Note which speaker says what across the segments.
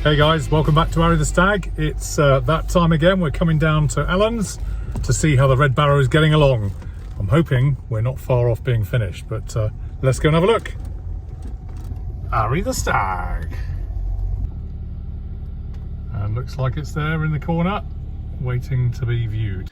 Speaker 1: Hey guys, welcome back to Arry the Stag. It's that time again. We're coming down to Ellen's to see how the Red Barrow is getting along. I'm hoping we're not far off being finished, but let's go and have a look. Arry the Stag. And looks like it's there in the corner, waiting to be viewed.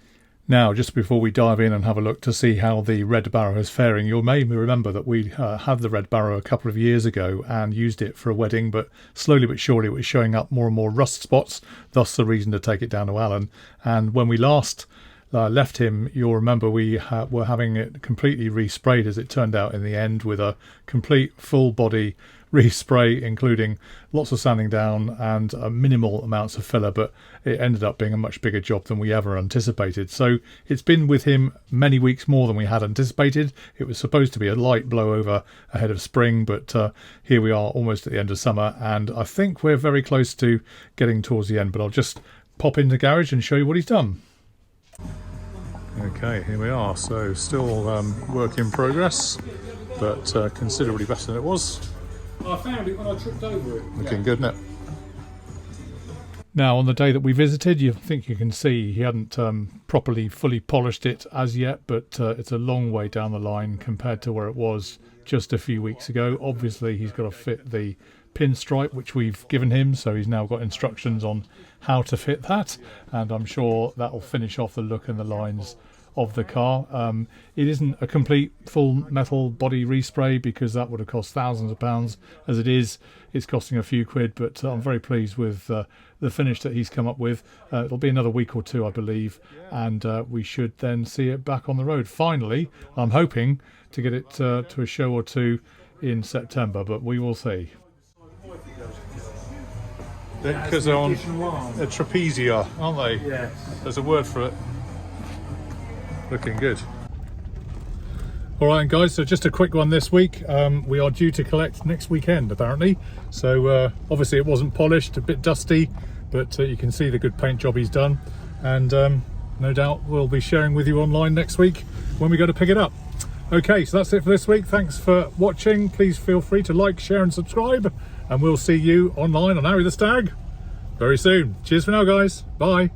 Speaker 1: Now, just before we dive in and have a look to see how the Red Barrow is faring, you may remember that we had the Red Barrow a couple of years ago and used it for a wedding, but slowly but surely it was showing up more and more rust spots, thus the reason to take it down to Alan. And when we last left him, you'll remember we were having it completely resprayed, as it turned out in the end, with a complete full body respray, including lots of sanding down and minimal amounts of filler, but it ended up being a much bigger job than we ever anticipated. So it's been with him many weeks more than we had anticipated. It was supposed to be a light blowover ahead of spring, but here we are almost at the end of summer, and I think we're very close to getting towards the end. But I'll just pop in the garage and show you what he's done. Okay, here we are. So still work in progress, but considerably better than it was.
Speaker 2: I found it when I tripped over it.
Speaker 1: Looking good, isn't it? Now, on the day that we visited, you think you can see he hadn't fully polished it as yet, but it's a long way down the line compared to where it was just a few weeks ago. Obviously, he's got to fit the pinstripe, which we've given him, so he's now got instructions on how to fit that, and I'm sure that will finish off the look and the lines of the car. It isn't a complete full metal body respray because that would have cost thousands of pounds. As it is, it's costing a few quid, but I'm very pleased with the finish that he's come up with. It'll be another week or two, I believe, and we should then see it back on the road. Finally, I'm hoping to get it to a show or two in September, but we will see. Because they're on a trapezia, aren't they?
Speaker 2: Yes.
Speaker 1: There's a word for it. Looking good. All right, guys, so just a quick one this week. We are due to collect next weekend, apparently. So obviously it wasn't polished, a bit dusty, but you can see the good paint job he's done. And no doubt we'll be sharing with you online next week when we go to pick it up. Okay, so that's it for this week. Thanks for watching. Please feel free to like, share and subscribe. And we'll see you online on Arry the Stag very soon. Cheers for now, guys. Bye.